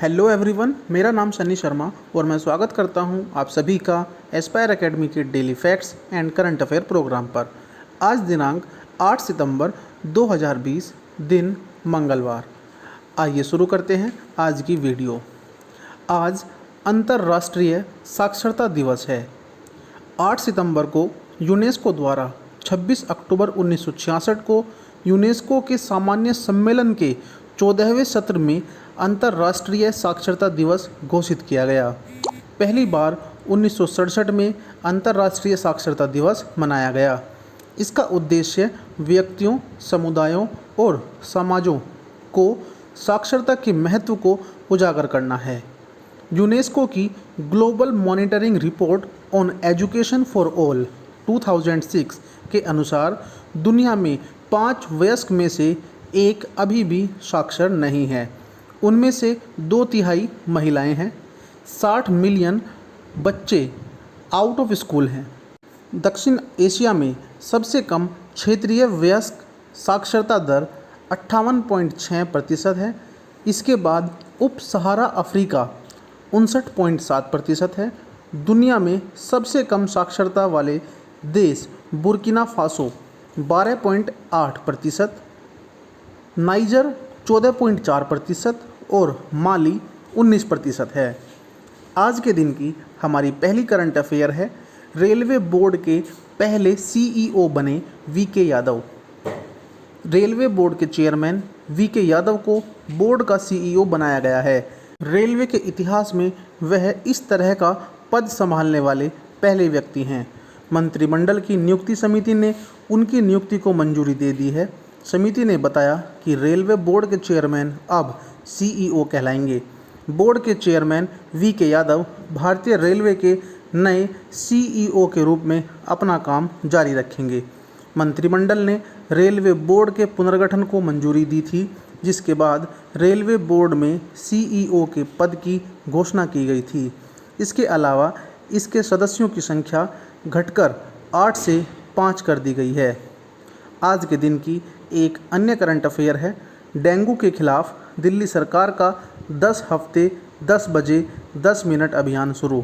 Hello everyone, मेरा नाम सनी शर्मा और मैं स्वागत करता हूं आप सभी का एस्पायर एकेडमी के daily facts and current affair programme पर। आज दिनांक 8 सितंबर 2020, दिन मंगलवार। आइए शुरू करते हैं आज की वीडियो। आज अंतर्राष्ट्रीय साक्षरता दिवस है। 8 सितंबर को यूनेस्को द्वारा 26 अक्टूबर 1966 को यूनेस्को के सामान्य सम्मेलन के 14वें सत्र में अंतर्राष्ट्रीय साक्षरता दिवस घोषित किया गया। पहली बार 1967 में अंतर्राष्ट्रीय साक्षरता दिवस मनाया गया। इसका उद्देश्य व्यक्तियों, समुदायों और समाजों को साक्षरता के महत्व को उजागर करना है। यूनेस्को की global monitoring report on education for all 2006 के अनुसार दुनिया में 5 वयस्क में से एक अभी भी साक्षर नहीं है। उनमें से 2/3 महिलाएं हैं। 60 मिलियन बच्चे आउट ऑफ स्कूल हैं। दक्षिण एशिया में सबसे कम क्षेत्रीय वयस्क साक्षरता दर 58.6% है। इसके बाद उप सहारा अफ्रीका 59.7% है। दुनिया में सबसे कम साक्षरता वाले देश बुर्किना फासो 12.8%, नाइजर 14.4% और माली 19% है। आज के दिन की हमारी पहली करंट अफेयर है। रेलवे बोर्ड के पहले सीईओ बने वीके यादव। रेलवे बोर्ड के चेयरमैन वीके यादव को बोर्ड का सीईओ बनाया गया है। रेलवे के इतिहास में वह इस तरह का पद संभालने वाले पहले व्यक्ति हैं। मंत्रिमंडल की नियुक्ति समिति ने उनकी नियुक्ति को मंजूरी दे दी है। समिति ने बताया कि रेलवे बोर्ड के चेयरमैन अब सीईओ कहलाएंगे। बोर्ड के चेयरमैन वीके यादव भारतीय रेलवे के नए सीईओ के रूप में अपना काम जारी रखेंगे। मंत्रिमंडल ने रेलवे बोर्ड के पुनर्गठन को मंजूरी दी थी, जिसके बाद रेलवे बोर्ड में सीईओ के पद की घोषणा की गई थी। इसके अलावा इसके सदस्यों की संख्या घटकर 8 से 5 कर दी गई है। आज के दिन की एक अन्य करंट अफेयर है। डेंगू के खिलाफ दिल्ली सरकार का 10 हफ्ते 10 बजे 10 मिनट अभियान शुरू।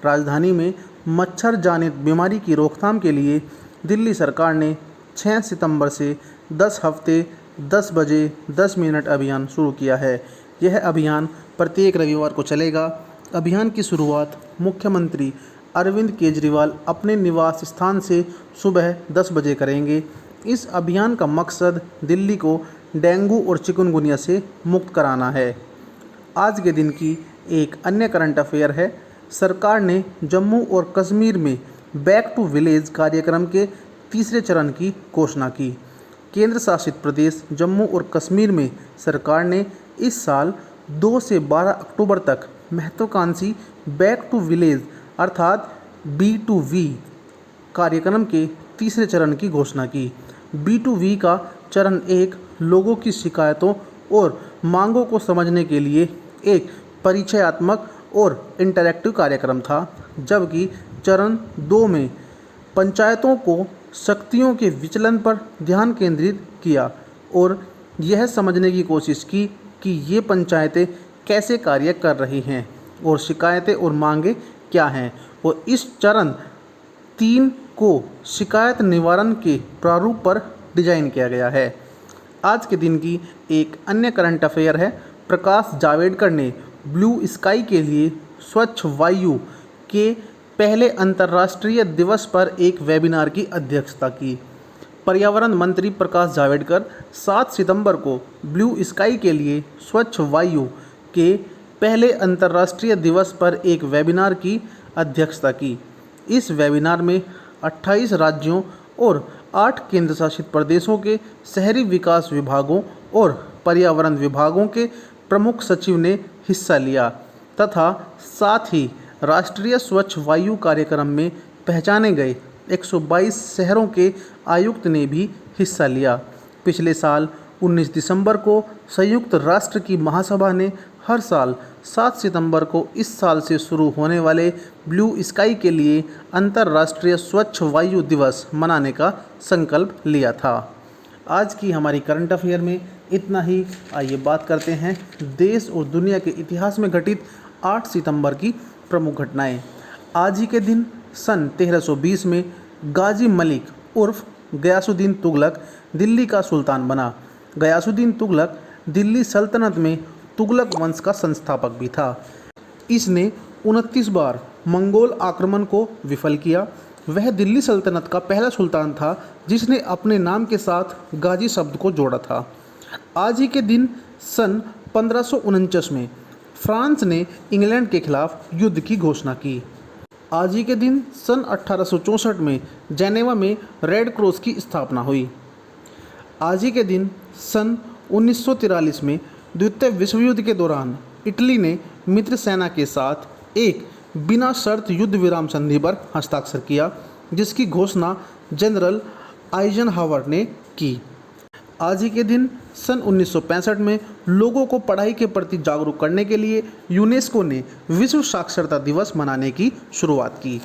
राजधानी में मच्छर जनित बीमारी की रोकथाम के लिए दिल्ली सरकार ने 6 सितंबर से 10 हफ्ते 10 बजे 10 मिनट अभियान शुरू किया है। यह अभियान प्रत्येक रविवार को चलेगा। अभियान की शुरुआत मुख्यमंत्री अरविंद केजरीवाल अपने निवास स्थान से सुबह 10 बजे करेंगे। इस अभियान का मकसद दिल्ली को डेंगू और चिकनगुनिया से मुक्त कराना है। आज के दिन की एक अन्य करंट अफेयर है। सरकार ने जम्मू और कश्मीर में बैक टू विलेज कार्यक्रम के तीसरे चरण की घोषणा की। केंद्र शासित प्रदेश जम्मू और कश्मीर में सरकार ने इस साल 2 से 12 अक्टूबर तक महत्वाकांक्षी बैक टू विलेज अर्थात B2V कार्यक्रम के तीसरे चरण की घोषणा की। B2V का चरण 1 लोगों की शिकायतों और मांगों को समझने के लिए एक परिचयात्मक और इंटरैक्टिव कार्यक्रम था, जबकि चरण 2 में पंचायतों को शक्तियों के विचलन पर ध्यान केंद्रित किया और यह समझने की कोशिश की कि ये पंचायतें कैसे कार्य कर रही हैं और शिकायतें और मांगें क्या हैं। और इस चरण 3 को शिकायत निवारण के प्रारूप पर डिजाइन किया गया है। आज के दिन की एक अन्य करंट अफेयर है। प्रकाश जावड़ेकर ने ब्लू स्काई के लिए स्वच्छ वायु के पहले अंतर्राष्ट्रीय दिवस पर एक वेबिनार की अध्यक्षता की। पर्यावरण मंत्री प्रकाश जावड़ेकर 7 सितंबर को ब्लू स्काई के लिए स्वच्छ वायु के पहले अंतर्राष्ट्रीय दिवस पर एक वेबिनार की अध्यक्षता की। इस वेबिनार में 28 राज्यों और 8 केंद्र शासित प्रदेशों के शहरी विकास विभागों और पर्यावरण विभागों के प्रमुख सचिव ने हिस्सा लिया तथा साथ ही राष्ट्रीय स्वच्छ वायु कार्यक्रम में पहचाने गए 122 शहरों के आयुक्त ने भी हिस्सा लिया। पिछले साल 19 दिसंबर को संयुक्त राष्ट्र की महासभा ने हर साल 7 सितंबर को इस साल से शुरू होने वाले ब्लू स्काई के लिए अंतर्राष्ट्रीय स्वच्छ वायु दिवस मनाने का संकल्प लिया था। आज की हमारी करंट अफेयर में इतना ही। आइए बात करते हैं देश और दुनिया के इतिहास में घटित 8 सितंबर की प्रमुख घटनाएं। आज ही के दिन सन 1320 में गाजी मलिक उर्फ गयासुद्दीन तुगलक दिल्ली का सुल्तान बना। गयासुद्दीन तुगलक दिल्ली सल्तनत में तुगलक वंश का संस्थापक भी था। इसने 29 बार मंगोल आक्रमण को विफल किया। वह दिल्ली सल्तनत का पहला सुल्तान था जिसने अपने नाम के साथ गाजी शब्द को जोड़ा था। आज ही के दिन सन 1549 में फ्रांस ने इंग्लैंड के खिलाफ युद्ध की घोषणा की। आज ही के दिन सन 1864 में जेनेवा में रेड क्रॉस की स्थापना हुई। आज ही के दिन सन 1943 में द्वितीय विश्व युद्ध के दौरान इटली ने मित्र सेना के साथ एक बिना शर्त युद्ध विराम संधि पर हस्ताक्षर किया, जिसकी घोषणा जनरल आइजनहावर ने की। आज ही के दिन सन 1965 में लोगों को पढ़ाई के प्रति जागरूक करने के लिए यूनेस्को ने विश्व साक्षरता दिवस मनाने की शुरुआत की।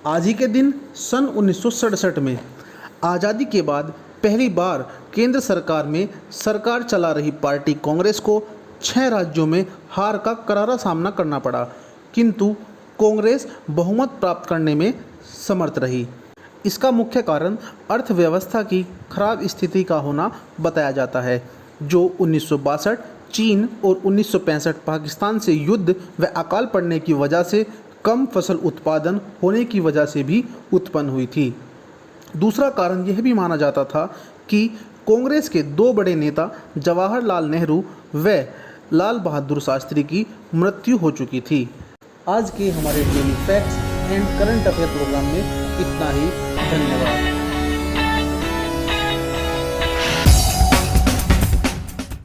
आज ही के दिन सन 1967 में आज़ादी के बाद पहली बार केंद्र सरकार में सरकार चला रही पार्टी कांग्रेस को 6 राज्यों में हार का करारा सामना करना पड़ा, किंतु कांग्रेस बहुमत प्राप्त करने में समर्थ रही। इसका मुख्य कारण अर्थव्यवस्था की खराब स्थिति का होना बताया जाता है, जो 1962 चीन और 1965 पाकिस्तान से युद्ध व अकाल पड़ने की वजह से कम फसल उत्पादन होने की वजह से भी उत्पन्न हुई थी। दूसरा कारण यह भी माना जाता था कि कांग्रेस के 2 बड़े नेता जवाहरलाल नेहरू व लाल बहादुर शास्त्री की मृत्यु हो चुकी थी। आज के हमारे daily facts and current affair programme में इतना ही। धन्यवाद।